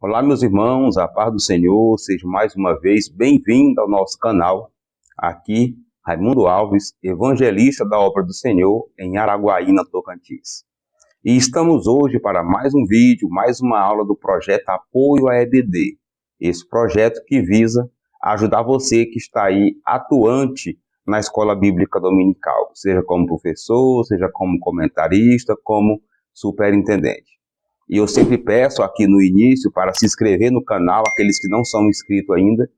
Olá, meus irmãos, a paz do Senhor, seja mais uma vez bem-vindo ao nosso canal. Aqui, Raimundo Alves, evangelista da obra do Senhor em Araguaína, Tocantins. E estamos hoje para mais um vídeo, mais uma aula do projeto Apoio à EBD. Esse projeto que visa ajudar você que está aí atuante na Escola Bíblica Dominical, seja como professor, seja como comentarista, como superintendente. E eu sempre peço aqui no início para se inscrever no canal, aqueles que não são inscritos ainda,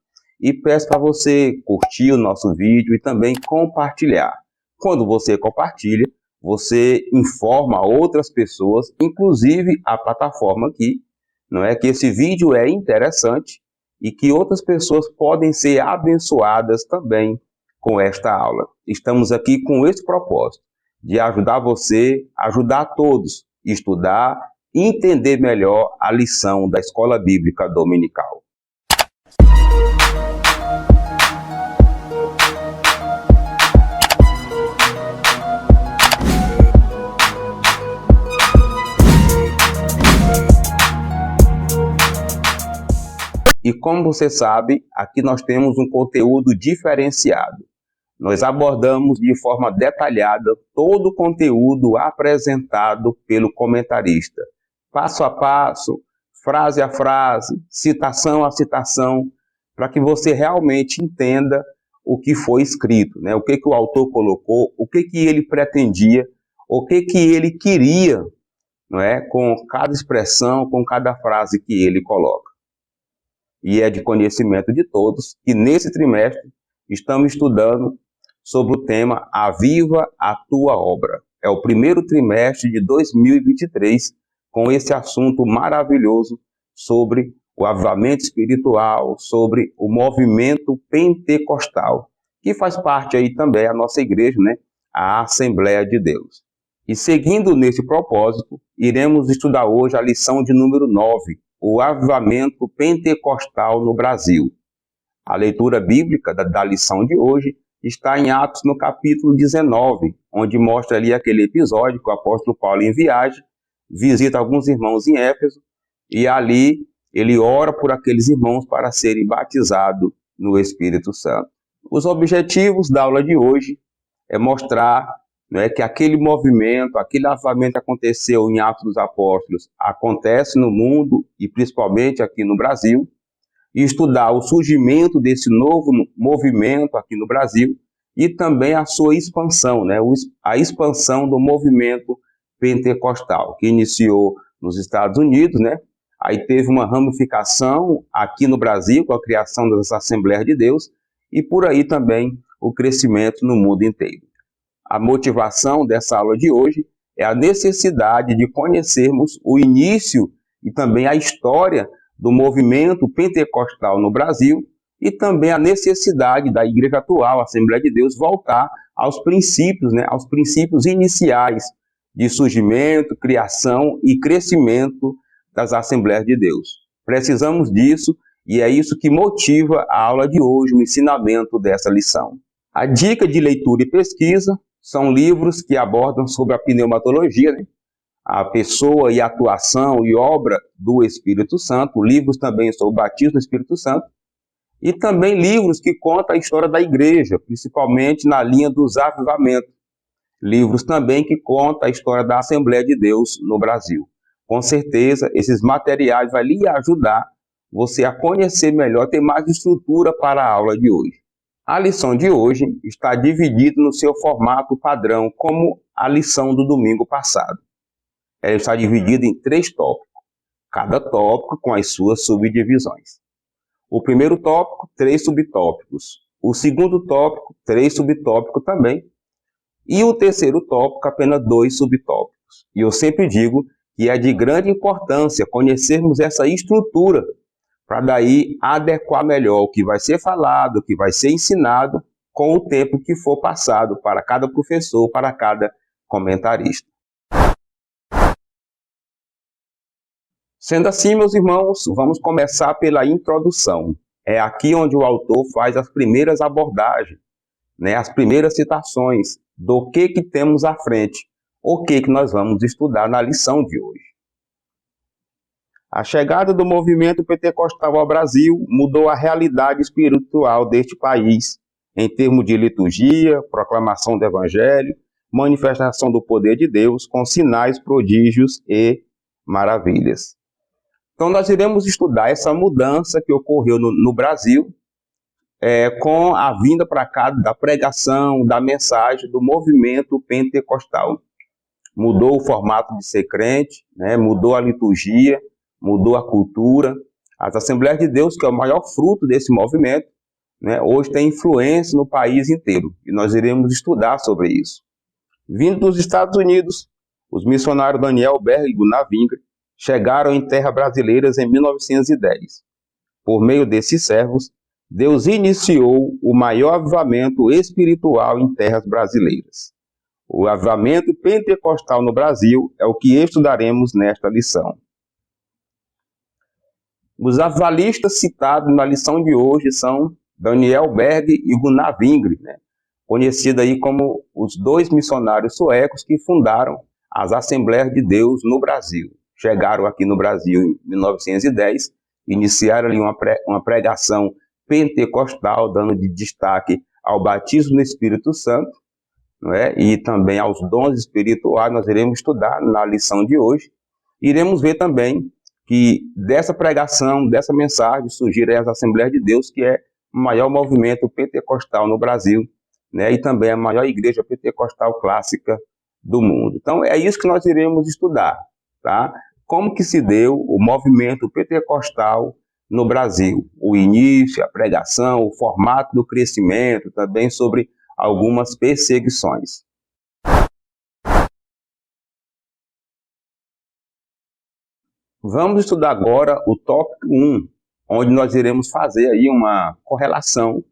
e peço para você curtir o nosso vídeo e também compartilhar. Quando você compartilha, você informa outras pessoas, inclusive a plataforma aqui, não é, que esse vídeo é interessante e que outras pessoas podem ser abençoadas também com esta aula. Estamos aqui com esse propósito, de ajudar você, ajudar todos a estudar, entender melhor a lição da Escola Bíblica Dominical. E como você sabe, aqui nós temos um conteúdo diferenciado. Nós abordamos de forma detalhada todo o conteúdo apresentado pelo comentarista, passo a passo, frase a frase, citação a citação, para que você realmente entenda o que foi escrito, né? O que o autor colocou, o que ele pretendia, o que ele queria, não é? Com cada expressão, com cada frase que ele coloca. E é de conhecimento de todos que nesse trimestre estamos estudando sobre o tema Aviva a Tua Obra. É o primeiro trimestre de 2023 com esse assunto maravilhoso sobre o avivamento espiritual, sobre o movimento pentecostal, que faz parte aí também a nossa igreja, né? A Assembleia de Deus. E seguindo nesse propósito, iremos estudar hoje a lição de número 9, o avivamento pentecostal no Brasil. A leitura bíblica da lição de hoje está em Atos no capítulo 19, onde mostra ali aquele episódio que o apóstolo Paulo em viagem visita alguns irmãos em Éfeso e ali ele ora por aqueles irmãos para serem batizados no Espírito Santo. Os objetivos da aula de hoje é mostrar, não é, que aquele movimento, aquele avivamento que aconteceu em Atos dos Apóstolos acontece no mundo e principalmente aqui no Brasil, e estudar o surgimento desse novo movimento aqui no Brasil e também a sua expansão, né? A expansão do movimento pentecostal, que iniciou nos Estados Unidos, né? Aí teve uma ramificação aqui no Brasil com a criação das Assembleias de Deus e por aí também o crescimento no mundo inteiro. A motivação dessa aula de hoje é a necessidade de conhecermos o início e também a história do movimento pentecostal no Brasil e também a necessidade da igreja atual, a Assembleia de Deus, voltar aos princípios, né, aos princípios iniciais de surgimento, criação e crescimento das Assembleias de Deus. Precisamos disso e é isso que motiva a aula de hoje, o ensinamento dessa lição. A dica de leitura e pesquisa são livros que abordam sobre a pneumatologia, né? A pessoa e atuação e obra do Espírito Santo, livros também sobre o batismo do Espírito Santo, e também livros que contam a história da igreja, principalmente na linha dos avivamentos. Livros também que contam a história da Assembleia de Deus no Brasil. Com certeza, esses materiais vão lhe ajudar você a conhecer melhor, ter mais estrutura para a aula de hoje. A lição de hoje está dividida no seu formato padrão, como a lição do domingo passado. Ela está dividida em 3 tópicos, cada tópico com as suas subdivisões. O primeiro tópico, 3 subtópicos. O segundo tópico, 3 subtópicos também. E o terceiro tópico, apenas 2 subtópicos. E eu sempre digo que é de grande importância conhecermos essa estrutura, para daí adequar melhor o que vai ser falado, o que vai ser ensinado, com o tempo que for passado para cada professor, para cada comentarista. Sendo assim, meus irmãos, vamos começar pela introdução. É aqui onde o autor faz as primeiras abordagens, né, as primeiras citações do que temos à frente, o que nós vamos estudar na lição de hoje. A chegada do movimento pentecostal ao Brasil mudou a realidade espiritual deste país, em termos de liturgia, proclamação do Evangelho, manifestação do poder de Deus, com sinais, prodígios e maravilhas. Então, nós iremos estudar essa mudança que ocorreu no Brasil, com a vinda para cá da pregação, da mensagem do movimento pentecostal. Mudou o formato de ser crente, né? Mudou a liturgia, mudou a cultura. As Assembleias de Deus, que é o maior fruto desse movimento, né, hoje tem influência no país inteiro. E nós iremos estudar sobre isso. Vindo dos Estados Unidos, os missionários Daniel Berg e Gunnar Wingre chegaram em terras brasileiras em 1910. Por meio desses servos, Deus iniciou o maior avivamento espiritual em terras brasileiras. O avivamento pentecostal no Brasil é o que estudaremos nesta lição. Os avivalistas citados na lição de hoje são Daniel Berg e Gunnar Wingre, né? Conhecidos aí como os dois missionários suecos que fundaram as Assembleias de Deus no Brasil. Chegaram aqui no Brasil em 1910, iniciaram ali uma pregação pentecostal, dando de destaque ao batismo no Espírito Santo, não é? E também aos dons espirituais. Nós iremos estudar na lição de hoje. Iremos ver também que dessa pregação, dessa mensagem, surgiram as Assembleias de Deus, que é o maior movimento pentecostal no Brasil, né? E também a maior igreja pentecostal clássica do mundo. Então é isso que nós iremos estudar, tá? Como que se deu o movimento pentecostal no Brasil, o início, a pregação, o formato do crescimento, também sobre algumas perseguições. Vamos estudar agora o tópico 1, onde nós iremos fazer aí uma correlação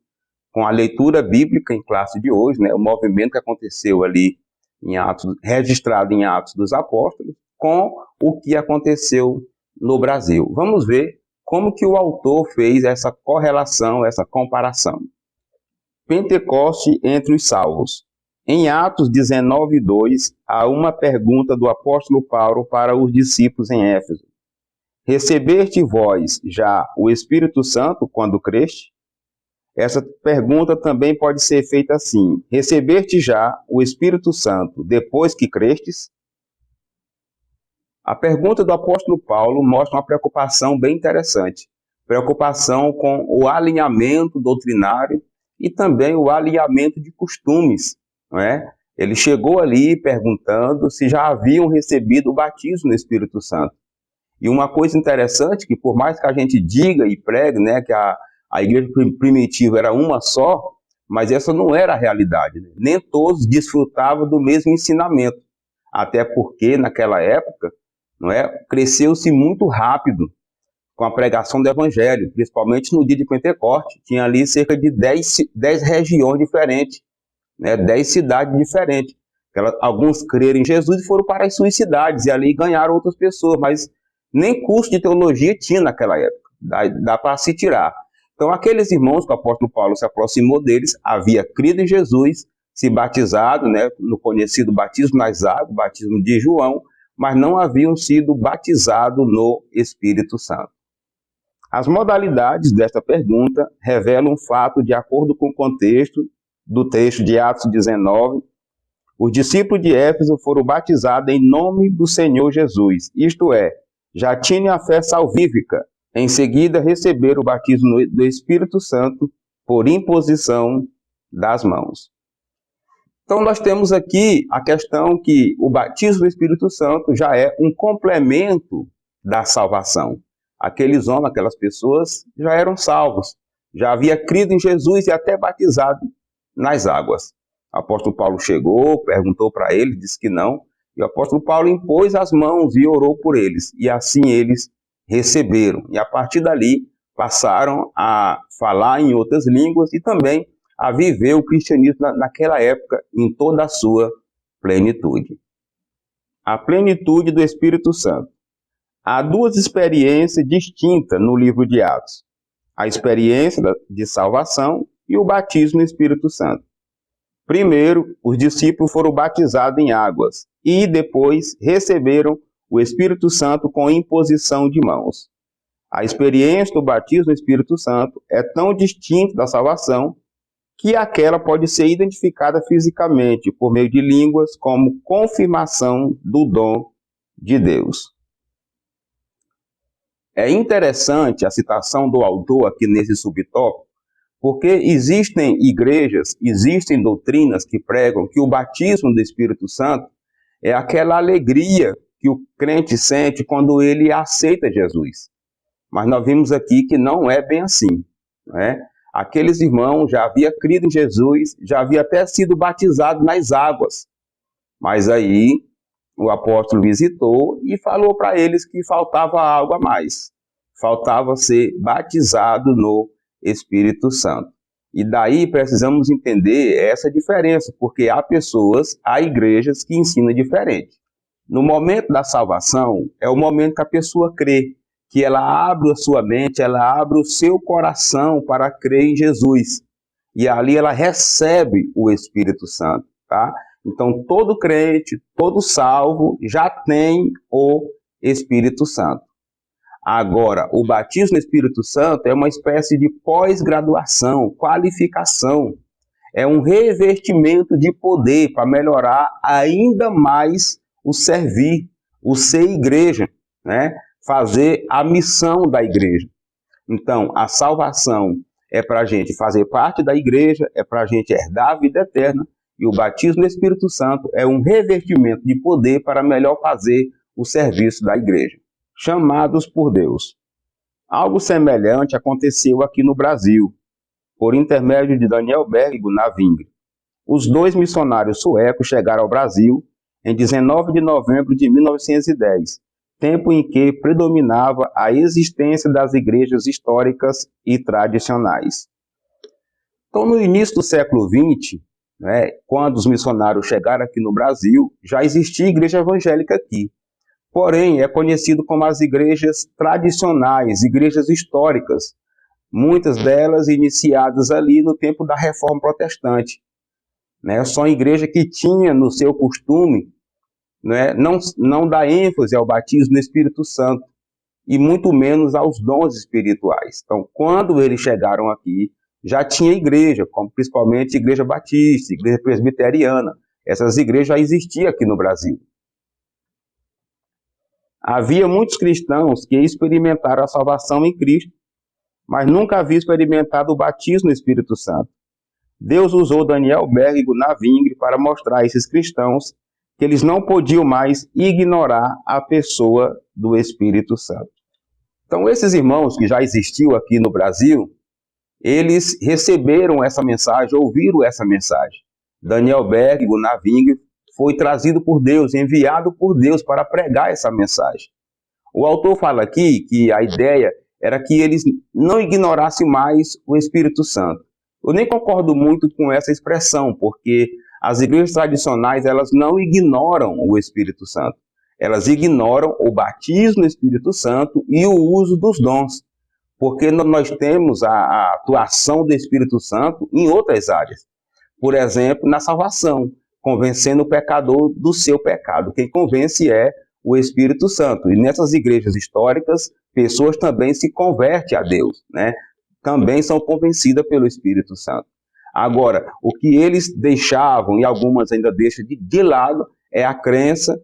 com a leitura bíblica em classe de hoje, né, o movimento que aconteceu ali em Atos, registrado em Atos dos Apóstolos, com o que aconteceu no Brasil. Vamos ver como que o autor fez essa correlação, essa comparação. Pentecoste entre os salvos. Em Atos 19:2, há uma pergunta do apóstolo Paulo para os discípulos em Éfeso. Recebeste vós já o Espírito Santo quando creste? Essa pergunta também pode ser feita assim: recebeste já o Espírito Santo depois que crestes? A pergunta do apóstolo Paulo mostra uma preocupação bem interessante. Preocupação com o alinhamento doutrinário e também o alinhamento de costumes, não é? Ele chegou ali perguntando se já haviam recebido o batismo no Espírito Santo. E uma coisa interessante, que por mais que a gente diga e pregue, né, que a igreja primitiva era uma só, mas essa não era a realidade, né? Nem todos desfrutavam do mesmo ensinamento, até porque naquela época, não é, cresceu-se muito rápido com a pregação do Evangelho, principalmente no dia de Pentecoste. Tinha ali cerca de 10 regiões diferentes, né, 10 cidades diferentes. Alguns creram em Jesus e foram para as suas cidades, e ali ganharam outras pessoas, mas nem curso de teologia tinha naquela época, dá para se tirar. Então aqueles irmãos que o apóstolo Paulo se aproximou deles, havia crido em Jesus, se batizado, né, no conhecido batismo nas águas, batismo de João, mas não haviam sido batizados no Espírito Santo. As modalidades desta pergunta revelam um fato de acordo com o contexto do texto de Atos 19. Os discípulos de Éfeso foram batizados em nome do Senhor Jesus, isto é, já tinham a fé salvífica. Em seguida, receberam o batismo do Espírito Santo por imposição das mãos. Então, nós temos aqui a questão que o batismo do Espírito Santo já é um complemento da salvação. Aqueles homens, aquelas pessoas já eram salvos, já havia crido em Jesus e até batizado nas águas. O apóstolo Paulo chegou, perguntou para ele, disse que não, e o apóstolo Paulo impôs as mãos e orou por eles, e assim eles receberam. E a partir dali passaram a falar em outras línguas e também a viver o cristianismo naquela época em toda a sua plenitude. A plenitude do Espírito Santo. Há duas experiências distintas no livro de Atos. A experiência de salvação e o batismo no Espírito Santo. Primeiro, os discípulos foram batizados em águas e depois receberam o Espírito Santo com imposição de mãos. A experiência do batismo no Espírito Santo é tão distinta da salvação que aquela pode ser identificada fisicamente por meio de línguas como confirmação do dom de Deus. É interessante a citação do autor aqui nesse subtópico, porque existem igrejas, existem doutrinas que pregam que o batismo do Espírito Santo é aquela alegria que o crente sente quando ele aceita Jesus. Mas nós vimos aqui que não é bem assim, não é? Aqueles irmãos já haviam crido em Jesus, já havia até sido batizado nas águas. Mas aí o apóstolo visitou e falou para eles que faltava algo a mais. Faltava ser batizado no Espírito Santo. E daí precisamos entender essa diferença, porque há pessoas, há igrejas que ensinam diferente. No momento da salvação, é o momento que a pessoa crê, que ela abre a sua mente, ela abre o seu coração para crer em Jesus. E ali ela recebe o Espírito Santo, tá? Então todo crente, todo salvo já tem o Espírito Santo. Agora, o batismo no Espírito Santo é uma espécie de pós-graduação, qualificação. É um revestimento de poder para melhorar ainda mais o servir, o ser igreja, né? Fazer a missão da igreja. Então, a salvação é para a gente fazer parte da igreja, é para a gente herdar a vida eterna, e o batismo no Espírito Santo é um revestimento de poder para melhor fazer o serviço da igreja. Chamados por Deus. Algo semelhante aconteceu aqui no Brasil, por intermédio de Daniel Berg e Gunnar Wingren. Os dois missionários suecos chegaram ao Brasil em 19 de novembro de 1910, tempo em que predominava a existência das igrejas históricas e tradicionais. Então, no início do século XX, quando os missionários chegaram aqui no Brasil, já existia igreja evangélica aqui. Porém, é conhecido como as igrejas tradicionais, igrejas históricas, muitas delas iniciadas ali no tempo da Reforma Protestante. São igrejas que tinham no seu costume não dar ênfase ao batismo no Espírito Santo e muito menos aos dons espirituais. Então, quando eles chegaram aqui, já tinha igreja, como principalmente igreja batista, igreja presbiteriana. Essas igrejas já existiam aqui no Brasil. Havia muitos cristãos que experimentaram a salvação em Cristo, mas nunca haviam experimentado o batismo no Espírito Santo. Deus usou Daniel Berg e Gunnar Wingren para mostrar a esses cristãos que eles não podiam mais ignorar a pessoa do Espírito Santo. Então, esses irmãos que já existiam aqui no Brasil, eles receberam essa mensagem, ouviram essa mensagem. Daniel Berg e Gunnar Wingren foi trazido por Deus, enviado por Deus para pregar essa mensagem. O autor fala aqui que a ideia era que eles não ignorassem mais o Espírito Santo. Eu nem concordo muito com essa expressão, porque as igrejas tradicionais, elas não ignoram o Espírito Santo. Elas ignoram o batismo no Espírito Santo e o uso dos dons. Porque nós temos a atuação do Espírito Santo em outras áreas. Por exemplo, na salvação, convencendo o pecador do seu pecado. Quem convence é o Espírito Santo. E nessas igrejas históricas, pessoas também se convertem a Deus, Também são convencidas pelo Espírito Santo. Agora, o que eles deixavam, e algumas ainda deixam de lado, é a crença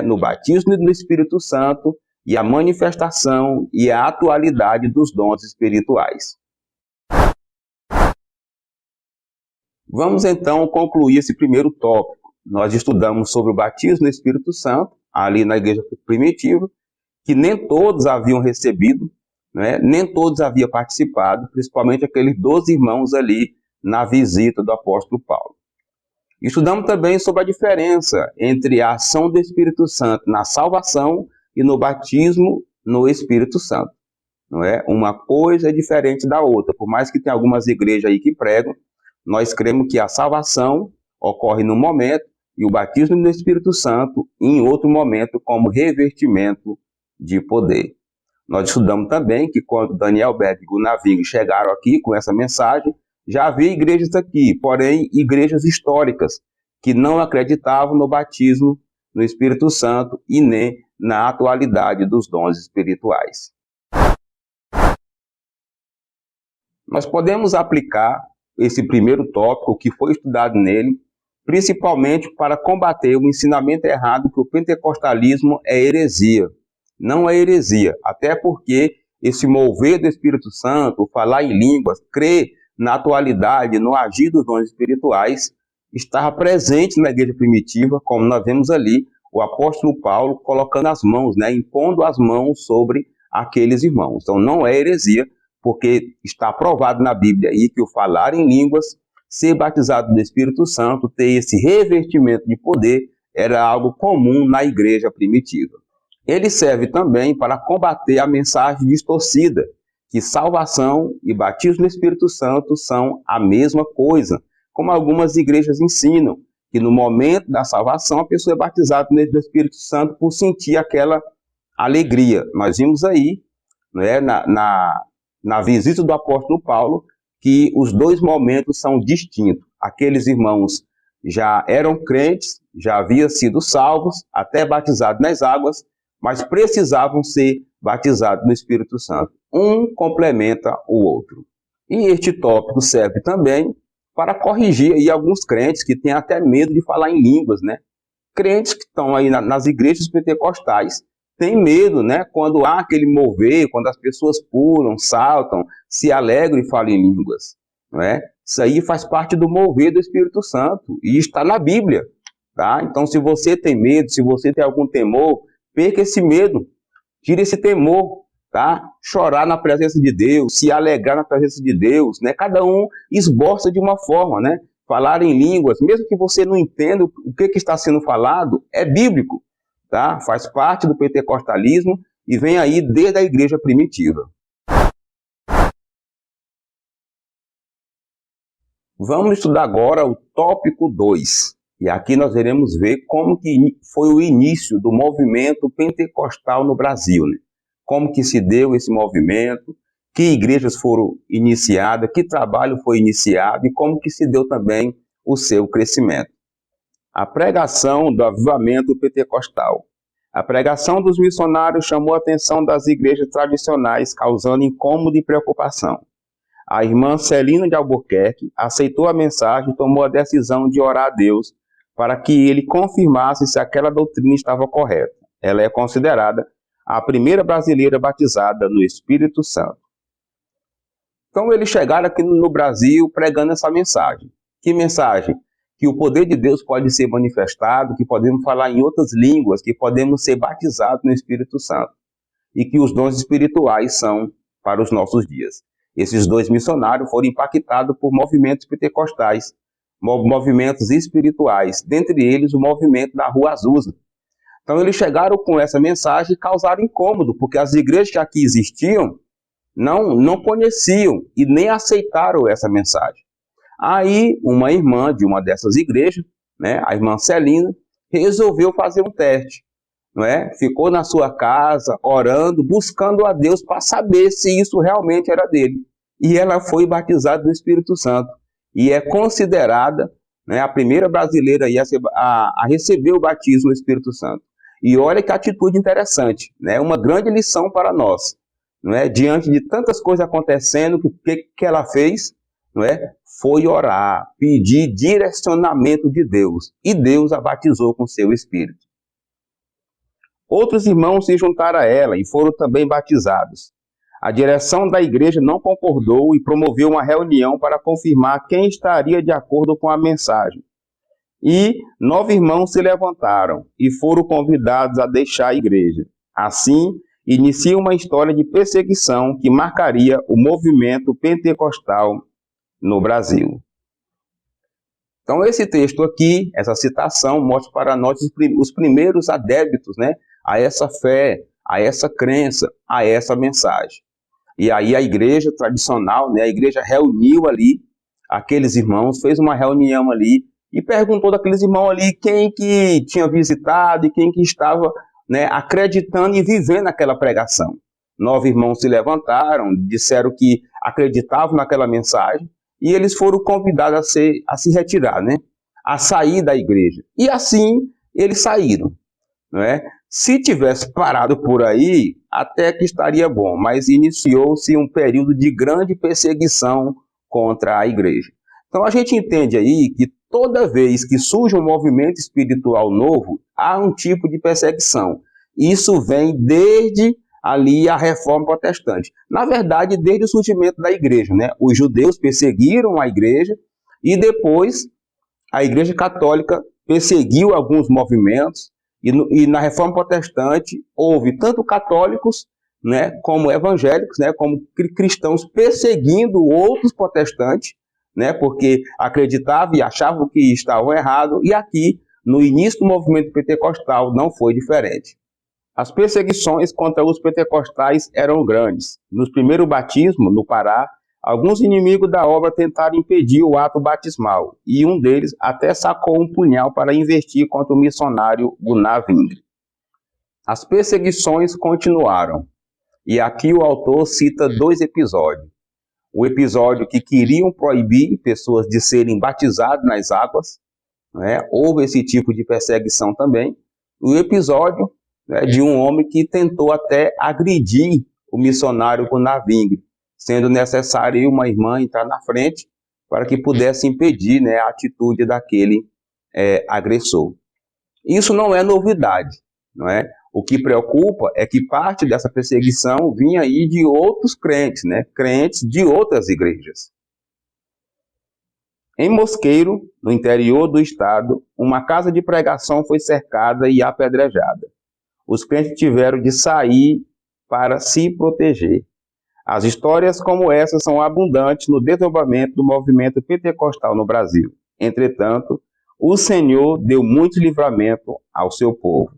no batismo do Espírito Santo e a manifestação e a atualidade dos dons espirituais. Vamos então concluir esse primeiro tópico. Nós estudamos sobre o batismo no Espírito Santo, ali na igreja primitiva, que nem todos haviam recebido, nem todos haviam participado, principalmente aqueles 12 irmãos ali na visita do apóstolo Paulo. Estudamos também sobre a diferença entre a ação do Espírito Santo na salvação e no batismo no Espírito Santo. Uma coisa é diferente da outra. Por mais que tenha algumas igrejas aí que pregam, nós cremos que a salvação ocorre num momento e o batismo no Espírito Santo em outro momento como revestimento de poder. Nós estudamos também que quando Daniel Berg e Gunnar Wingren chegaram aqui com essa mensagem, já havia igrejas aqui, porém igrejas históricas, que não acreditavam no batismo no Espírito Santo e nem na atualidade dos dons espirituais. Nós podemos aplicar esse primeiro tópico que foi estudado nele, principalmente para combater o ensinamento errado que o pentecostalismo é heresia. Não é heresia, até porque esse mover do Espírito Santo, o falar em línguas, crer na atualidade, no agir dos dons espirituais, estava presente na igreja primitiva, como nós vemos ali o apóstolo Paulo colocando as mãos, impondo as mãos sobre aqueles irmãos. Então não é heresia, porque está provado na Bíblia aí que o falar em línguas, ser batizado no Espírito Santo, ter esse revestimento de poder, era algo comum na igreja primitiva. Ele serve também para combater a mensagem distorcida, que salvação e batismo no Espírito Santo são a mesma coisa, como algumas igrejas ensinam, que no momento da salvação a pessoa é batizada no Espírito Santo por sentir aquela alegria. Nós vimos aí, na visita do apóstolo Paulo, que os dois momentos são distintos. Aqueles irmãos já eram crentes, já haviam sido salvos, até batizados nas águas, mas precisavam ser batizados no Espírito Santo. Um complementa o outro. E este tópico serve também para corrigir aí alguns crentes que têm até medo de falar em línguas, Crentes que estão aí nas igrejas pentecostais têm medo, quando há aquele mover, quando as pessoas pulam, saltam, se alegram e falam em línguas, Isso aí faz parte do mover do Espírito Santo e está na Bíblia, tá? Então, se você tem medo, se você tem algum temor, perca esse medo, tire esse temor, tá? Chorar na presença de Deus, se alegrar na presença de Deus, Cada um esboça de uma forma, Falar em línguas, mesmo que você não entenda o que está sendo falado, é bíblico, tá? Faz parte do pentecostalismo e vem aí desde a igreja primitiva. Vamos estudar agora o tópico 2. E aqui nós iremos ver como que foi o início do movimento pentecostal no Brasil, Como que se deu esse movimento, que igrejas foram iniciadas, que trabalho foi iniciado e como que se deu também o seu crescimento. A pregação do avivamento pentecostal. A pregação dos missionários chamou a atenção das igrejas tradicionais, causando incômodo e preocupação. A irmã Celina de Albuquerque aceitou a mensagem e tomou a decisão de orar a Deus para que ele confirmasse se aquela doutrina estava correta. Ela é considerada a primeira brasileira batizada no Espírito Santo. Então eles chegaram aqui no Brasil pregando essa mensagem. Que mensagem? Que o poder de Deus pode ser manifestado, que podemos falar em outras línguas, que podemos ser batizados no Espírito Santo. E que os dons espirituais são para os nossos dias. Esses dois missionários foram impactados por movimentos pentecostais, movimentos espirituais, dentre eles o movimento da Rua Azusa. Então eles chegaram com essa mensagem e causaram incômodo, porque as igrejas que aqui existiam não conheciam e nem aceitaram essa mensagem. Aí uma irmã de uma dessas igrejas, a irmã Celina, resolveu fazer um teste. Ficou na sua casa, orando, buscando a Deus para saber se isso realmente era dele. E ela foi batizada no Espírito Santo. E é considerada a primeira brasileira a receber o batismo no Espírito Santo. E olha que atitude interessante, uma grande lição para nós. Diante de tantas coisas acontecendo, o que ela fez? Foi orar, pedir direcionamento de Deus. E Deus a batizou com seu Espírito. Outros irmãos se juntaram a ela e foram também batizados. A direção da igreja não concordou e promoveu uma reunião para confirmar quem estaria de acordo com a mensagem. E 9 irmãos se levantaram e foram convidados a deixar a igreja. Assim, inicia uma história de perseguição que marcaria o movimento pentecostal no Brasil. Então esse texto aqui, essa citação, mostra para nós os primeiros adeptos, a essa fé, a essa crença, a essa mensagem. E aí a igreja tradicional, a igreja reuniu ali aqueles irmãos, fez uma reunião ali e perguntou daqueles irmãos ali quem que tinha visitado e quem que estava acreditando e vivendo aquela pregação. 9 irmãos se levantaram, disseram que acreditavam naquela mensagem e eles foram convidados a se retirar, a sair da igreja. E assim eles saíram, Se tivesse parado por aí, até que estaria bom, mas iniciou-se um período de grande perseguição contra a igreja. Então a gente entende aí que toda vez que surge um movimento espiritual novo, há um tipo de perseguição. Isso vem desde ali a Reforma Protestante. Na verdade, desde o surgimento da igreja, né? Os judeus perseguiram a igreja e depois a Igreja Católica perseguiu alguns movimentos e na Reforma Protestante houve tanto católicos, né, como evangélicos, né, como cristãos perseguindo outros protestantes, né, porque acreditavam e achavam que estavam errados, e aqui, no início do movimento pentecostal, não foi diferente. As perseguições contra os pentecostais eram grandes. Nos primeiros batismos, no Pará, alguns inimigos da obra tentaram impedir o ato batismal, e um deles até sacou um punhal para investir contra o missionário Gunnar Wingre. As perseguições continuaram, e aqui o autor cita 2 episódios. O episódio que queriam proibir pessoas de serem batizadas nas águas, né? Houve esse tipo de perseguição também. O episódio, né, de um homem que tentou até agredir o missionário Gunnar Wingre, sendo necessário uma irmã entrar na frente para que pudesse impedir, né, a atitude daquele agressor. Isso não é novidade, não é? O que preocupa é que parte dessa perseguição vinha aí de outros crentes, né, crentes de outras igrejas. Em Mosqueiro, no interior do estado, uma casa de pregação foi cercada e apedrejada. Os crentes tiveram de sair para se proteger. As histórias como essa são abundantes no desenvolvimento do movimento pentecostal no Brasil. Entretanto, o Senhor deu muito livramento ao seu povo.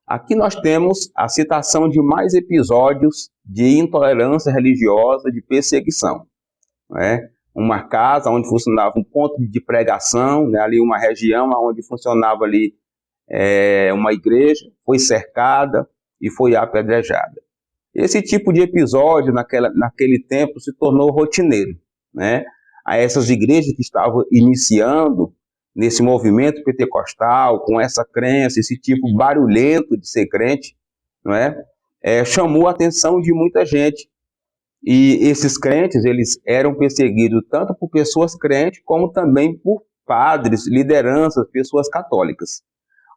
Aqui nós temos a citação de mais episódios de intolerância religiosa, de perseguição. Né? Uma casa onde funcionava um ponto de pregação, né? Ali uma região onde funcionava ali uma igreja, foi cercada e foi apedrejada. Esse tipo de episódio, naquele tempo, se tornou rotineiro, né? A essas igrejas que estavam iniciando nesse movimento pentecostal, com essa crença, esse tipo barulhento de ser crente, não é? Chamou a atenção de muita gente. E esses crentes, eles eram perseguidos tanto por pessoas crentes, como também por padres, lideranças, pessoas católicas.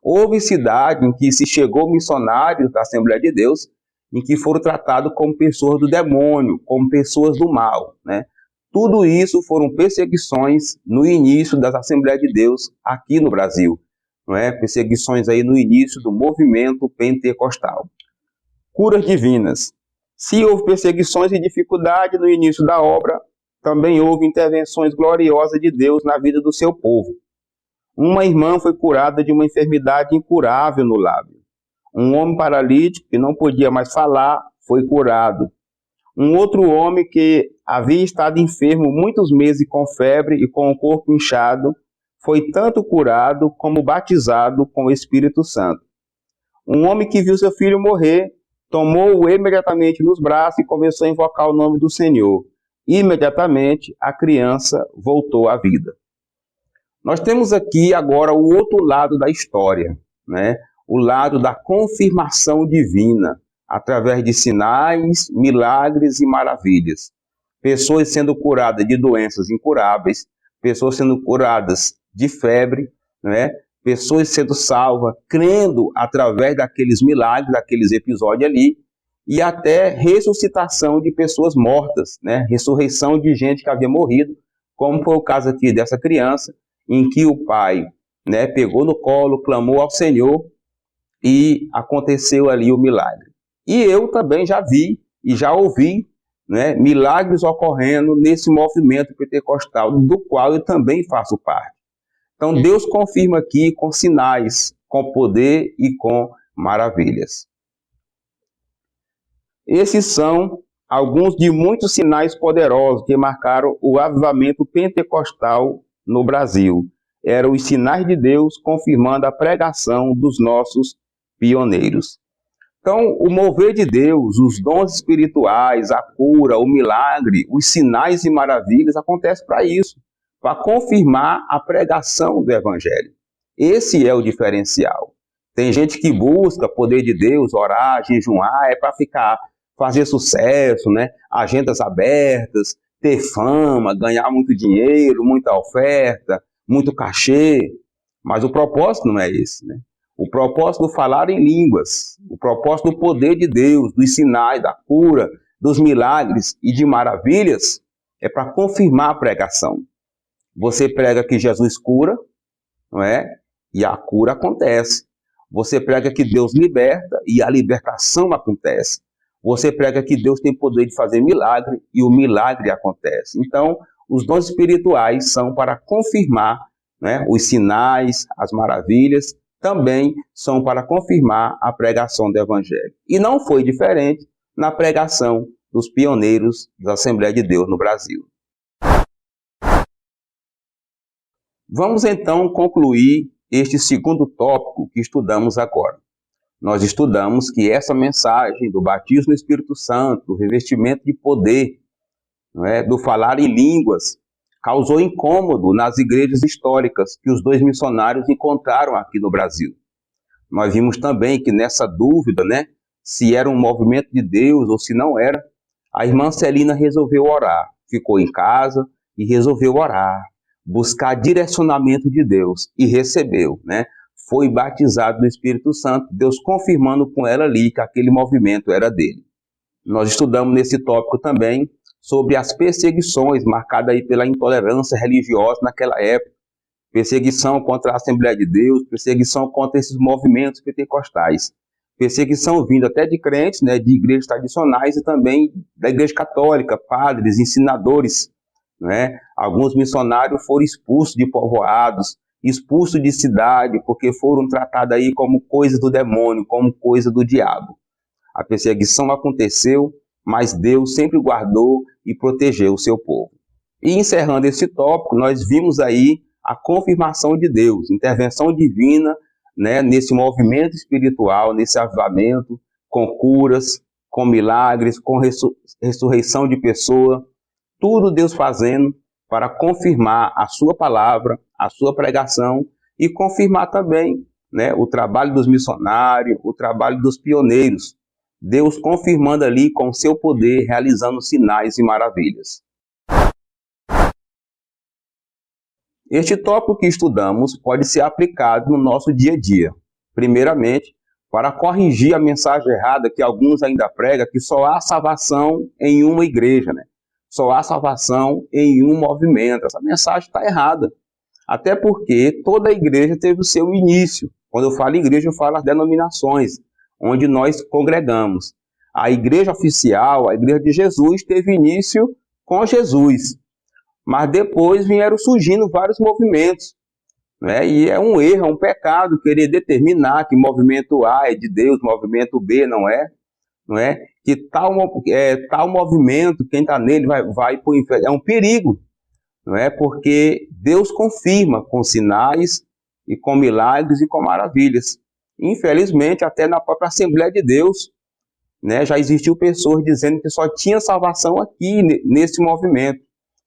Houve cidade em que se chegou missionários da Assembleia de Deus, em que foram tratados como pessoas do demônio, como pessoas do mal, né? Tudo isso foram perseguições no início das Assembleias de Deus aqui no Brasil, não é? Perseguições aí no início do movimento pentecostal. Curas divinas. Se houve perseguições e dificuldade no início da obra, também houve intervenções gloriosas de Deus na vida do seu povo. Uma irmã foi curada de uma enfermidade incurável no lábio. Um homem paralítico que não podia mais falar foi curado. Um outro homem que havia estado enfermo muitos meses com febre e com o corpo inchado foi tanto curado como batizado com o Espírito Santo. Um homem que viu seu filho morrer tomou-o imediatamente nos braços e começou a invocar o nome do Senhor. Imediatamente a criança voltou à vida. Nós temos aqui agora o outro lado da história, né? O lado da confirmação divina, através de sinais, milagres e maravilhas. Pessoas sendo curadas de doenças incuráveis, pessoas sendo curadas de febre, né? Pessoas sendo salvas, crendo através daqueles milagres, daqueles episódios ali, e até ressuscitação de pessoas mortas, né? Ressurreição de gente que havia morrido, como foi o caso aqui dessa criança, em que o pai, né, pegou no colo, clamou ao Senhor e aconteceu ali o milagre. E eu também já vi e já ouvi, né, milagres ocorrendo nesse movimento pentecostal, do qual eu também faço parte. Então Deus confirma aqui com sinais, com poder e com maravilhas. Esses são alguns de muitos sinais poderosos que marcaram o avivamento pentecostal no Brasil. Eram os sinais de Deus confirmando a pregação dos nossos pioneiros. Então, o mover de Deus, os dons espirituais, a cura, o milagre, os sinais e maravilhas acontecem para isso, para confirmar a pregação do Evangelho. Esse é o diferencial. Tem gente que busca poder de Deus, orar, jejuar, para fazer sucesso, né? Agendas abertas, ter fama, ganhar muito dinheiro, muita oferta, muito cachê. Mas o propósito não é esse, né? O propósito do falar em línguas, o propósito do poder de Deus, dos sinais, da cura, dos milagres e de maravilhas, é para confirmar a pregação. Você prega que Jesus cura, não é? E a cura acontece. Você prega que Deus liberta e a libertação acontece. Você prega que Deus tem poder de fazer milagre e o milagre acontece. Então, os dons espirituais são para confirmar, né, os sinais, as maravilhas, também são para confirmar a pregação do Evangelho. E não foi diferente na pregação dos pioneiros da Assembleia de Deus no Brasil. Vamos então concluir este segundo tópico que estudamos agora. Nós estudamos que essa mensagem do batismo no Espírito Santo, do revestimento de poder, não é, do falar em línguas, causou incômodo nas igrejas históricas que os dois missionários encontraram aqui no Brasil. Nós vimos também que nessa dúvida, né, se era um movimento de Deus ou se não era, a irmã Celina resolveu orar, ficou em casa e resolveu orar, buscar direcionamento de Deus e recebeu, né? Foi batizado no Espírito Santo, Deus confirmando com ela ali que aquele movimento era dele. Nós estudamos nesse tópico também sobre as perseguições marcadas aí pela intolerância religiosa naquela época. Perseguição contra a Assembleia de Deus, perseguição contra esses movimentos pentecostais. Perseguição vindo até de crentes, né, de igrejas tradicionais e também da Igreja Católica, padres, ensinadores, né? Alguns missionários foram expulsos de povoados, expulsos de cidade, porque foram tratados aí como coisa do demônio, como coisa do diabo. A perseguição aconteceu, mas Deus sempre guardou e protegeu o seu povo. E encerrando esse tópico, nós vimos aí a confirmação de Deus, intervenção divina, né, nesse movimento espiritual, nesse avivamento, com curas, com milagres, com ressurreição de pessoa, tudo Deus fazendo para confirmar a sua palavra, a sua pregação e confirmar também, né, o trabalho dos missionários, o trabalho dos pioneiros. Deus confirmando ali com o seu poder, realizando sinais e maravilhas. Este tópico que estudamos pode ser aplicado no nosso dia a dia. Primeiramente, para corrigir a mensagem errada que alguns ainda pregam, que só há salvação em uma igreja, né? Só há salvação em um movimento. Essa mensagem está errada. Até porque toda igreja teve o seu início. Quando eu falo igreja, eu falo as denominações, onde nós congregamos. A igreja oficial, a igreja de Jesus, teve início com Jesus. Mas depois vieram surgindo vários movimentos, né? E é um erro, é um pecado querer determinar que movimento A é de Deus, movimento B não é? Não é? Que tal movimento, quem está nele vai para o inferno. É um perigo, não é? Porque Deus confirma com sinais e com milagres e com maravilhas. Infelizmente, até na própria Assembleia de Deus, né, já existiu pessoas dizendo que só tinha salvação aqui nesse movimento.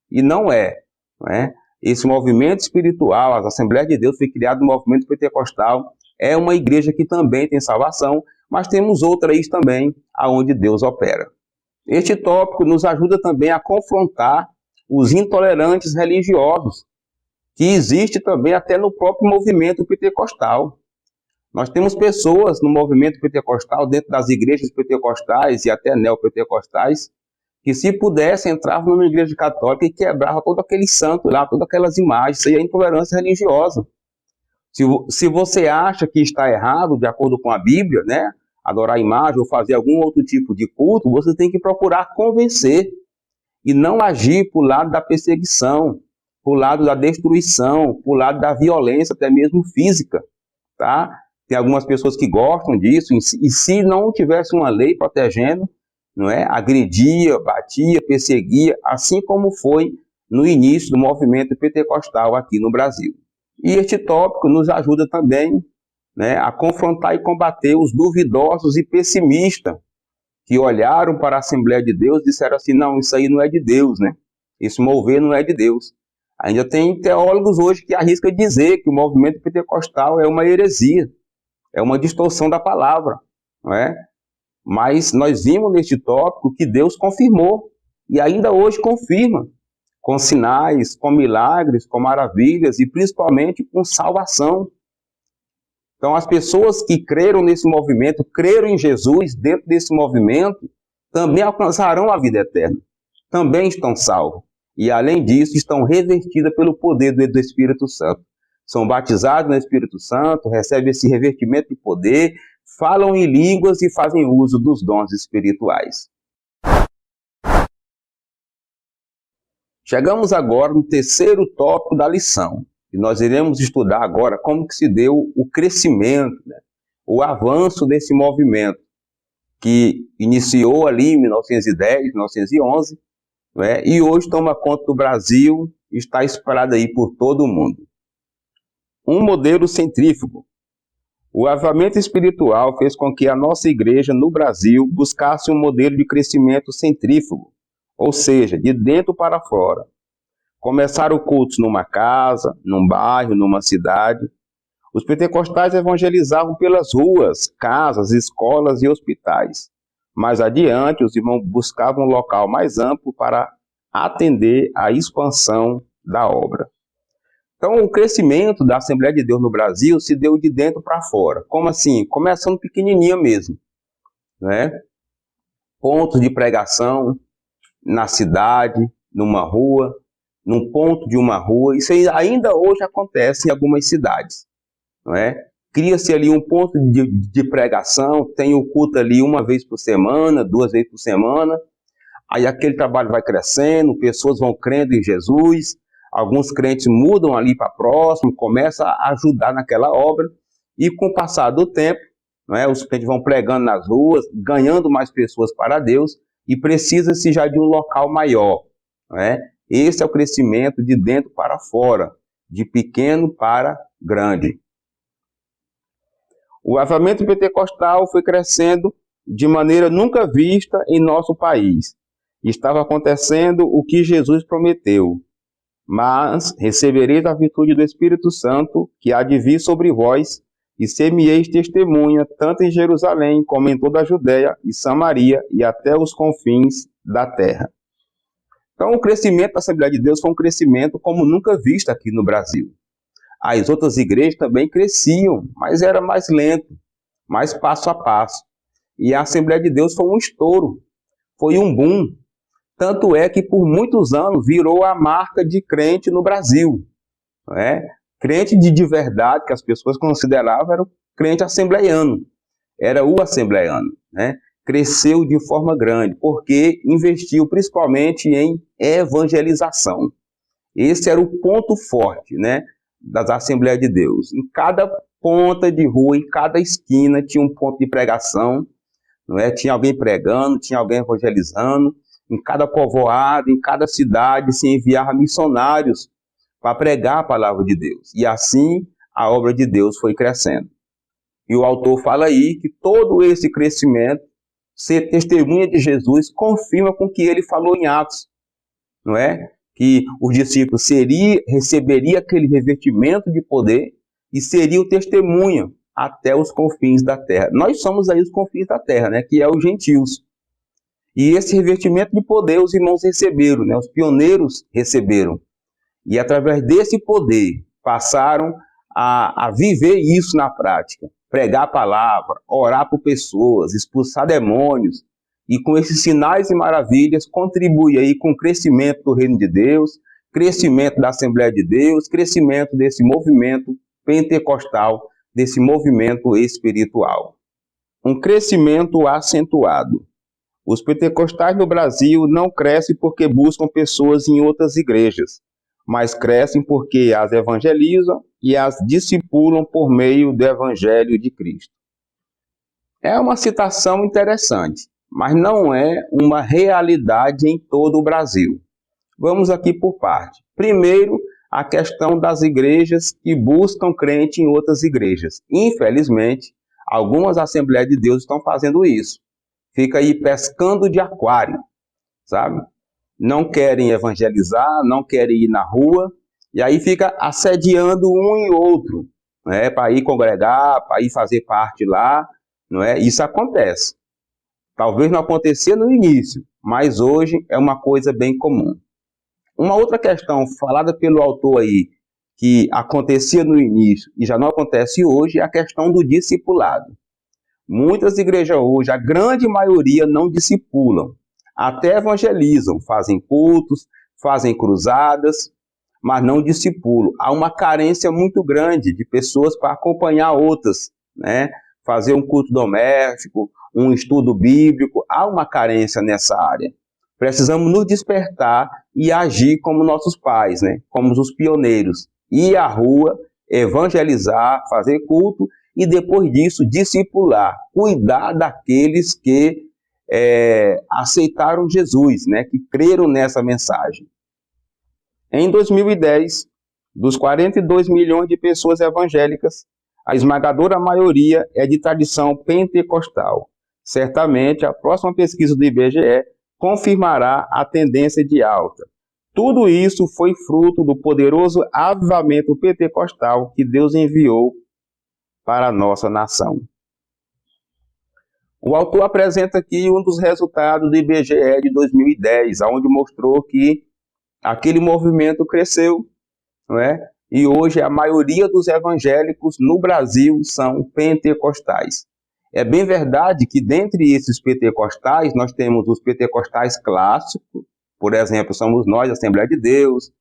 E não é, não é? Esse movimento espiritual, a Assembleia de Deus foi criado no movimento pentecostal, é uma igreja que também tem salvação, mas temos outras também aonde Deus opera. Este tópico nos ajuda também a confrontar os intolerantes religiosos, que existe também até no próprio movimento pentecostal. Nós temos pessoas no movimento pentecostal, dentro das igrejas pentecostais e até neopentecostais, que se pudesse entravam numa igreja católica e quebrava todo aquele santo lá, todas aquelas imagens. Isso aí é intolerância religiosa. Se você acha que está errado, de acordo com a Bíblia, né, adorar a imagem ou fazer algum outro tipo de culto, você tem que procurar convencer e não agir para o lado da perseguição, para o lado da destruição, para o lado da violência, até mesmo física, tá? Tem algumas pessoas que gostam disso, e se não tivesse uma lei protegendo, não é? Agredia, batia, perseguia, assim como foi no início do movimento pentecostal aqui no Brasil. E este tópico nos ajuda também, né, a confrontar e combater os duvidosos e pessimistas que olharam para a Assembleia de Deus e disseram assim, não, isso aí não é de Deus, né? Esse mover não é de Deus. Ainda tem teólogos hoje que arriscam dizer que o movimento pentecostal é uma heresia. É uma distorção da palavra, não é? Mas nós vimos neste tópico que Deus confirmou, e ainda hoje confirma, com sinais, com milagres, com maravilhas e principalmente com salvação. Então as pessoas que creram nesse movimento, creram em Jesus dentro desse movimento, também alcançarão a vida eterna, também estão salvos. E além disso, estão revestidas pelo poder do Espírito Santo. São batizados no Espírito Santo, recebem esse revestimento de poder, falam em línguas e fazem uso dos dons espirituais. Chegamos agora no terceiro tópico da lição, e nós iremos estudar agora como que se deu o crescimento, o avanço desse movimento, que iniciou ali em 1910, 1911, e hoje toma conta do Brasil e está espalhado aí por todo o mundo. Um modelo centrífugo. O avivamento espiritual fez com que a nossa igreja no Brasil buscasse um modelo de crescimento centrífugo, ou seja, de dentro para fora. Começaram cultos numa casa, num bairro, numa cidade. Os pentecostais evangelizavam pelas ruas, casas, escolas e hospitais. Mais adiante, os irmãos buscavam um local mais amplo para atender à expansão da obra. Então, o crescimento da Assembleia de Deus no Brasil se deu de dentro para fora. Como assim? Começando pequenininha mesmo, Pontos de pregação na cidade, numa rua, num ponto de uma rua. Isso ainda hoje acontece em algumas cidades, Cria-se ali um ponto de pregação, tem o culto ali uma vez por semana, 2 vezes por semana. Aí aquele trabalho vai crescendo, pessoas vão crendo em Jesus, alguns crentes mudam ali para próximo, começam a ajudar naquela obra, e com o passar do tempo, os crentes vão pregando nas ruas, ganhando mais pessoas para Deus, e precisa-se já de um local maior. Esse é o crescimento de dentro para fora, de pequeno para grande. O avivamento pentecostal foi crescendo de maneira nunca vista em nosso país. Estava acontecendo o que Jesus prometeu. Mas recebereis a virtude do Espírito Santo, que há de vir sobre vós, e ser-me-eis testemunha, tanto em Jerusalém, como em toda a Judéia e Samaria, e até os confins da terra. Então, o crescimento da Assembleia de Deus foi um crescimento como nunca visto aqui no Brasil. As outras igrejas também cresciam, mas era mais lento, mais passo a passo. E a Assembleia de Deus foi um estouro, foi um boom. Tanto é que por muitos anos virou a marca de crente no Brasil. Crente de verdade, que as pessoas consideravam, era o crente assembleiano. Era o assembleiano. Cresceu de forma grande, porque investiu principalmente em evangelização. Esse era o ponto forte, das Assembleias de Deus. Em cada ponta de rua, em cada esquina, tinha um ponto de pregação, Tinha alguém pregando, tinha alguém evangelizando. Em cada povoado, em cada cidade, se enviava missionários para pregar a palavra de Deus. E assim a obra de Deus foi crescendo. E o autor fala aí que todo esse crescimento, ser testemunha de Jesus, confirma com o que ele falou em Atos, que os discípulos receberiam aquele revestimento de poder e seriam testemunha até os confins da terra. Nós somos aí os confins da terra, que é os gentios. E esse revestimento de poder os irmãos receberam, os pioneiros receberam. E através desse poder passaram a viver isso na prática. Pregar a palavra, orar por pessoas, expulsar demônios. E com esses sinais e maravilhas contribui aí com o crescimento do reino de Deus, crescimento da Assembleia de Deus, crescimento desse movimento pentecostal, desse movimento espiritual. Um crescimento acentuado. Os pentecostais no Brasil não crescem porque buscam pessoas em outras igrejas, mas crescem porque as evangelizam e as discipulam por meio do Evangelho de Cristo. É uma citação interessante, mas não é uma realidade em todo o Brasil. Vamos aqui por parte. Primeiro, a questão das igrejas que buscam crente em outras igrejas. Infelizmente, algumas Assembleias de Deus estão fazendo isso. Fica aí pescando de aquário, sabe? Não querem evangelizar, não querem ir na rua, e aí fica assediando um e outro. né, para ir congregar, para ir fazer parte lá, não é? Isso acontece. Talvez não acontecia no início, mas hoje é uma coisa bem comum. Uma outra questão falada pelo autor aí, que acontecia no início e já não acontece hoje, é a questão do discipulado. Muitas igrejas hoje, a grande maioria, não discipulam, até evangelizam, fazem cultos, fazem cruzadas, mas não discipulam. Há uma carência muito grande de pessoas para acompanhar outras, né? Fazer um culto doméstico, um estudo bíblico, há uma carência nessa área. Precisamos nos despertar e agir como nossos pais, né? Como os pioneiros. Ir à rua, evangelizar, fazer culto e depois disso discipular, cuidar daqueles que aceitaram Jesus, né? Que creram nessa mensagem. Em 2010, dos 42 milhões de pessoas evangélicas, a esmagadora maioria é de tradição pentecostal. Certamente, a próxima pesquisa do IBGE confirmará a tendência de alta. Tudo isso foi fruto do poderoso avivamento pentecostal que Deus enviou para a nossa nação. O autor apresenta aqui um dos resultados do IBGE de 2010, onde mostrou que aquele movimento cresceu, não é? E hoje a maioria dos evangélicos no Brasil são pentecostais. É bem verdade que dentre esses pentecostais, nós temos os pentecostais clássicos, por exemplo, somos nós, Assembleia de Deus,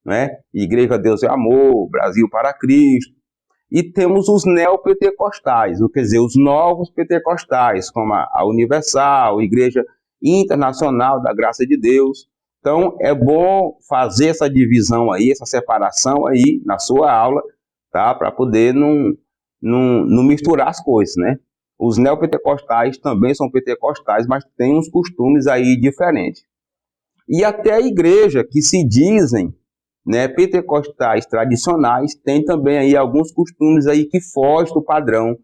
né? Igreja Deus é Amor, Brasil para Cristo, e temos os neopentecostais, quer dizer, os novos pentecostais, como a Universal, Igreja Internacional da Graça de Deus. Então, é bom fazer essa divisão aí, essa separação aí na sua aula, tá? Para poder não misturar as coisas, né? Os neopentecostais também são pentecostais, mas têm uns costumes aí diferentes. E até a igreja que se dizem, né, pentecostais tradicionais, tem também aí alguns costumes aí que fogem do padrão,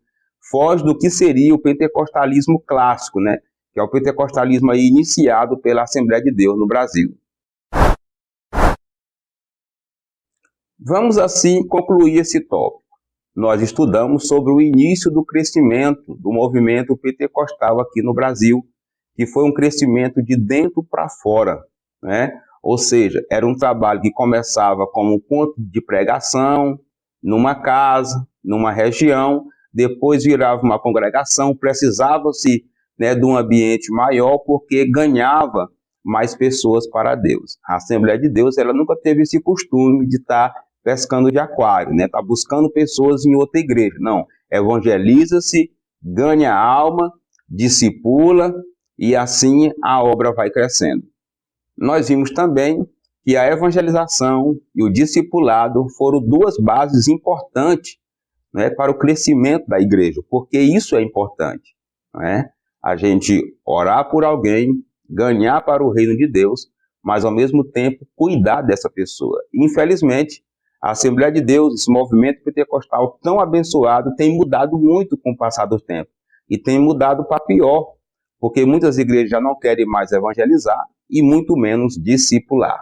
fogem do que seria o pentecostalismo clássico, né? Que é o pentecostalismo aí iniciado pela Assembleia de Deus no Brasil. Vamos assim concluir esse tópico. Nós estudamos sobre o início do crescimento do movimento pentecostal aqui no Brasil, que foi um crescimento de dentro para fora, né? Ou seja, era um trabalho que começava como um ponto de pregação, numa casa, numa região, depois virava uma congregação, precisava-se, né, de um ambiente maior, porque ganhava mais pessoas para Deus. A Assembleia de Deus, ela nunca teve esse costume de estar pescando de aquário, né? Tá buscando pessoas em outra igreja. Não, evangeliza-se, ganha alma, discipula e assim a obra vai crescendo. Nós vimos também que a evangelização e o discipulado foram duas bases importantes, né, para o crescimento da igreja, porque isso é importante, né? A gente orar por alguém, ganhar para o reino de Deus, mas ao mesmo tempo cuidar dessa pessoa. Infelizmente, a Assembleia de Deus, esse movimento pentecostal tão abençoado, tem mudado muito com o passar do tempo. E tem mudado para pior, porque muitas igrejas já não querem mais evangelizar e muito menos discipular.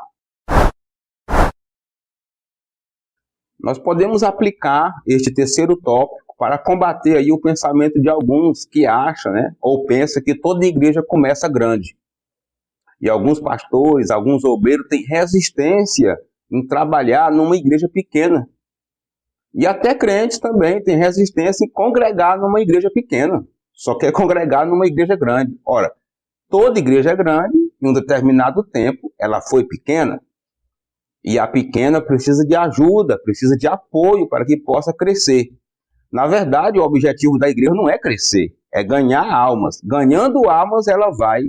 Nós podemos aplicar este terceiro tópico para combater aí o pensamento de alguns que acham, né, ou pensam que toda igreja começa grande. E alguns pastores, alguns obreiros têm resistência em trabalhar numa igreja pequena. E até crentes também têm resistência em congregar numa igreja pequena. Só quer congregar numa igreja grande. Ora, toda igreja é grande, em um determinado tempo, ela foi pequena. E a pequena precisa de ajuda, precisa de apoio para que possa crescer. Na verdade, o objetivo da igreja não é crescer, é ganhar almas. Ganhando almas, ela vai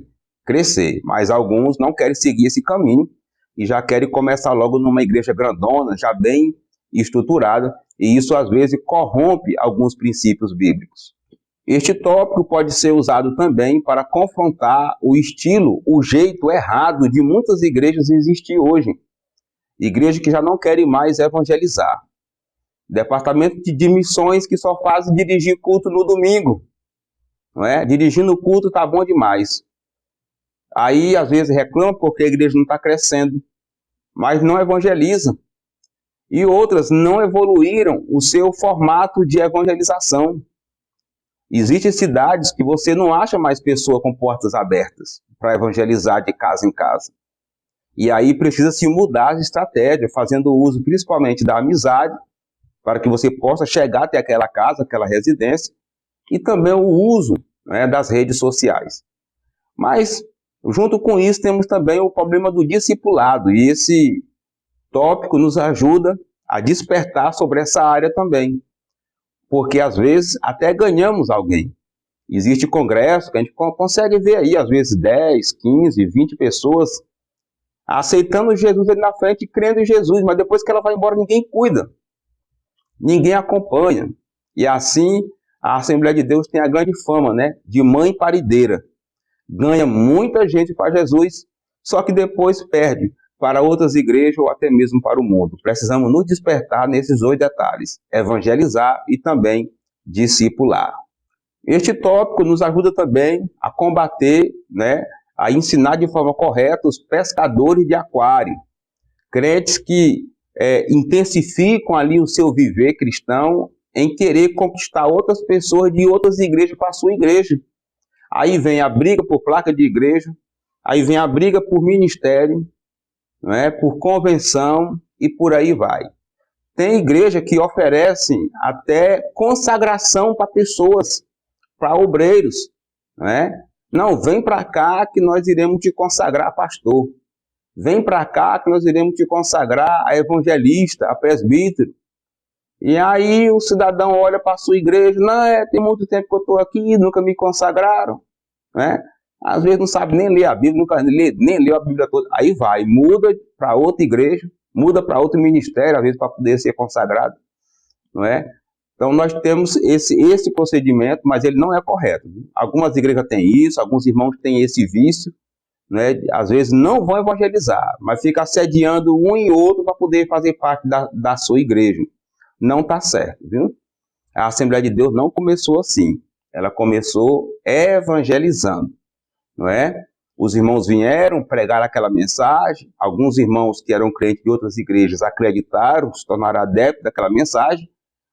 crescer. Mas alguns não querem seguir esse caminho e já querem começar logo numa igreja grandona, já bem estruturada, e isso às vezes corrompe alguns princípios bíblicos. Este tópico pode ser usado também para confrontar o estilo, o jeito errado de muitas igrejas existir hoje. Igrejas que já não querem mais evangelizar. Departamento de missões que só fazem dirigir culto no domingo. Não é? Dirigindo o culto está bom demais. Aí, às vezes, reclama porque a igreja não está crescendo, mas não evangeliza. e outras não evoluíram o seu formato de evangelização. Existem cidades que você não acha mais pessoa com portas abertas para evangelizar de casa em casa. E aí precisa se mudar a estratégia, fazendo uso principalmente da amizade, para que você possa chegar até aquela casa, aquela residência, e também o uso, né, das redes sociais. Mas, junto com isso, temos também o problema do discipulado, e esse tópico nos ajuda a despertar sobre essa área também, porque às vezes até ganhamos alguém. Existe congresso que a gente consegue ver aí, às vezes 10, 15, 20 pessoas aceitando Jesus ali na frente, crendo em Jesus, mas depois que ela vai embora, ninguém cuida, ninguém acompanha. E assim, a Assembleia de Deus tem a grande fama, né, de mãe parideira. Ganha muita gente para Jesus, só que depois perde para outras igrejas ou até mesmo para o mundo. Precisamos nos despertar nesses 2 detalhes, evangelizar e também discipular. Este tópico nos ajuda também a combater, né, a ensinar de forma correta os pescadores de aquário, crentes que intensificam ali o seu viver cristão em querer conquistar outras pessoas de outras igrejas para a sua igreja. Aí vem a briga por placa de igreja, aí vem a briga por ministério, né, por convenção e por aí vai. Tem igreja que oferece até consagração para pessoas, para obreiros, né? Não, vem para cá que nós iremos te consagrar pastor. Vem para cá que nós iremos te consagrar a evangelista, a presbítero. E aí o cidadão olha para a sua igreja, não, tem muito tempo que eu estou aqui, nunca me consagraram, né? Às vezes não sabe nem ler a Bíblia, nem leu a Bíblia toda. Aí vai, muda para outra igreja, muda para outro ministério, às vezes para poder ser consagrado, não é? Então nós temos esse procedimento, mas ele não é correto. Algumas igrejas têm isso, alguns irmãos têm esse vício, né? Às vezes não vão evangelizar, mas fica assediando um e outro para poder fazer parte da sua igreja. Não está certo, viu? A Assembleia de Deus não começou assim. Ela começou evangelizando, não é? Os irmãos vieram, pregaram aquela mensagem, alguns irmãos que eram crentes de outras igrejas acreditaram, se tornaram adeptos daquela mensagem,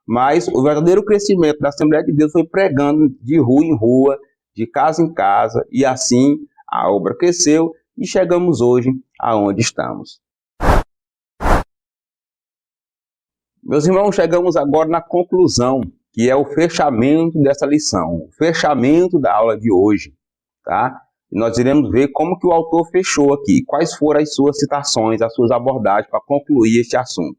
mas o verdadeiro crescimento da Assembleia de Deus foi pregando de rua em rua, de casa em casa, e assim a obra cresceu e chegamos hoje aonde estamos. Meus irmãos, chegamos agora na conclusão, que é o fechamento dessa lição, o fechamento da aula de hoje, tá? E nós iremos ver como que o autor fechou aqui, quais foram as suas citações, as suas abordagens para concluir este assunto.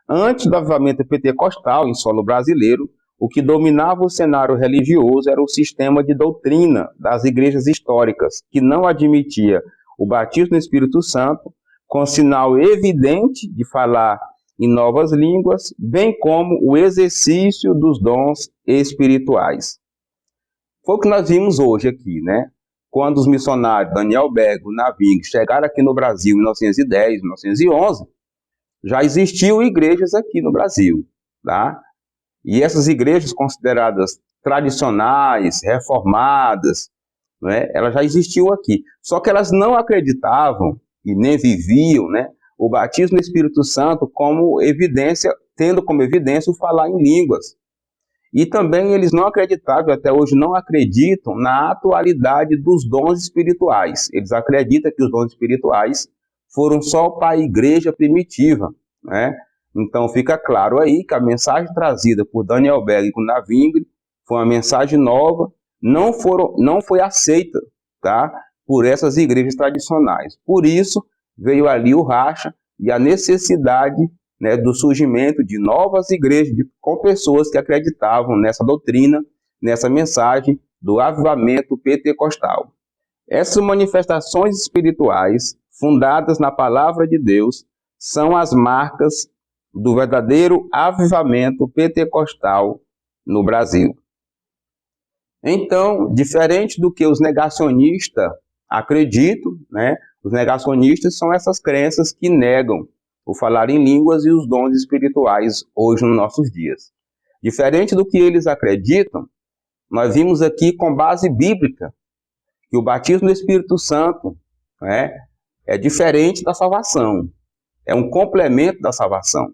Antes do avivamento pentecostal em solo brasileiro, o que dominava o cenário religioso era o sistema de doutrina das igrejas históricas, que não admitia o batismo no Espírito Santo, com sinal evidente de falar em novas línguas, bem como o exercício dos dons espirituais. Foi o que nós vimos hoje aqui, né? Quando os missionários Daniel Bergo e Naving chegaram aqui no Brasil em 1910, 1911, já existiam igrejas aqui no Brasil, tá? E essas igrejas consideradas tradicionais, reformadas, né, elas já existiam aqui. Só que elas não acreditavam e nem viviam, né, o batismo no Espírito Santo como evidência, tendo como evidência o falar em línguas. E também eles não acreditavam, até hoje não acreditam, na atualidade dos dons espirituais. Eles acreditam que os dons espirituais foram só para a igreja primitiva, né? Então fica claro aí que a mensagem trazida por Daniel Berg e Naving foi uma mensagem nova, não foi aceita, tá, por essas igrejas tradicionais. Por isso veio ali o racha e a necessidade, né, do surgimento de novas igrejas com pessoas que acreditavam nessa doutrina, nessa mensagem do avivamento pentecostal. Essas manifestações espirituais, fundadas na palavra de Deus, são as marcas do verdadeiro avivamento pentecostal no Brasil. Então, diferente do que os negacionistas acreditam, né, os negacionistas são essas crenças que negam o falar em línguas e os dons espirituais hoje nos nossos dias. Diferente do que eles acreditam, nós vimos aqui com base bíblica que o batismo do Espírito Santo, né, é diferente da salvação, é um complemento da salvação.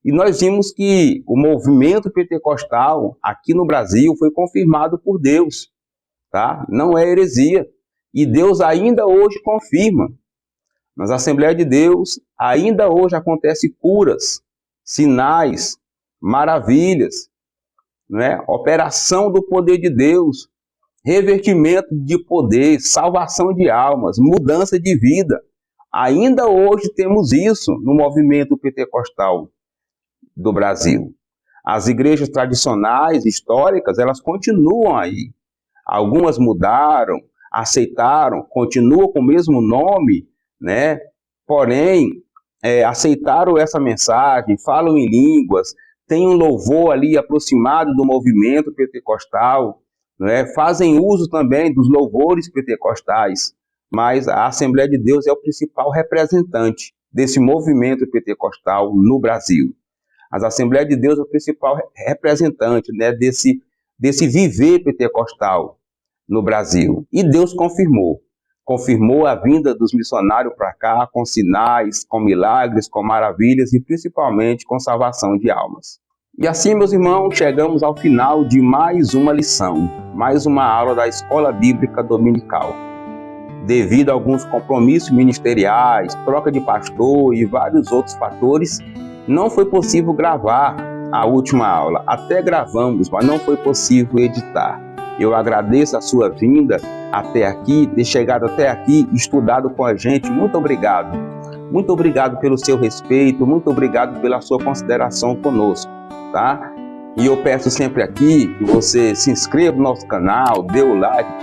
E nós vimos que o movimento pentecostal aqui no Brasil foi confirmado por Deus, tá? Não é heresia. E Deus ainda hoje confirma. Nas Assembleias de Deus, ainda hoje acontecem curas, sinais, maravilhas, né? Operação do poder de Deus, revertimento de poder, salvação de almas, mudança de vida. Ainda hoje temos isso no movimento pentecostal do Brasil. As igrejas tradicionais, históricas, elas continuam aí. Algumas mudaram, aceitaram, continuam com o mesmo nome, né? Porém, aceitaram essa mensagem, falam em línguas, têm um louvor ali aproximado do movimento pentecostal, né? Fazem uso também dos louvores pentecostais, mas a Assembleia de Deus é o principal representante desse movimento pentecostal no Brasil. As Assembleias de Deus é o principal representante, né, desse viver pentecostal no Brasil. E Deus confirmou a vinda dos missionários para cá com sinais, com milagres, com maravilhas e principalmente com salvação de almas. E assim, meus irmãos, chegamos ao final de mais uma lição, mais uma aula da Escola Bíblica Dominical. Devido a alguns compromissos ministeriais, troca de pastor e vários outros fatores, não foi possível gravar a última aula. Até gravamos, mas não foi possível editar. Eu agradeço a sua vinda até aqui, ter chegado até aqui, estudado com a gente. Muito obrigado. Muito obrigado pelo seu respeito, muito obrigado pela sua consideração conosco, tá? E eu peço sempre aqui que você se inscreva no nosso canal, dê o like,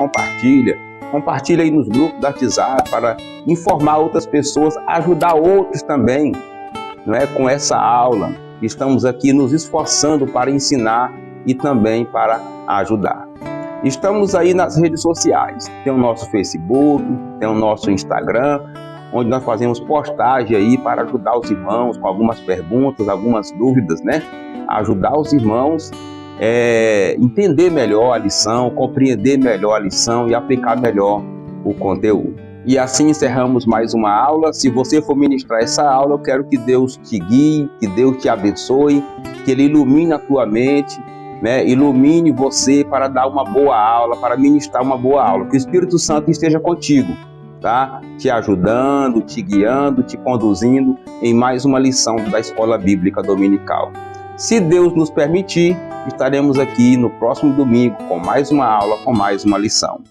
compartilha aí nos grupos da WhatsApp para informar outras pessoas, ajudar outros também, não é, com essa aula. Estamos aqui nos esforçando para ensinar e também para ajudar. Estamos aí nas redes sociais, tem o nosso Facebook, tem o nosso Instagram, onde nós fazemos postagem aí para ajudar os irmãos com algumas perguntas, algumas dúvidas, né? Ajudar os irmãos a entender melhor a lição, compreender melhor a lição e aplicar melhor o conteúdo. E assim encerramos mais uma aula. Se você for ministrar essa aula, eu quero que Deus te guie, que Deus te abençoe, que Ele ilumine a tua mente, né? Ilumine você para dar uma boa aula, para ministrar uma boa aula. Que o Espírito Santo esteja contigo, tá? Te ajudando, te guiando, te conduzindo em mais uma lição da Escola Bíblica Dominical. Se Deus nos permitir, estaremos aqui no próximo domingo com mais uma aula, com mais uma lição.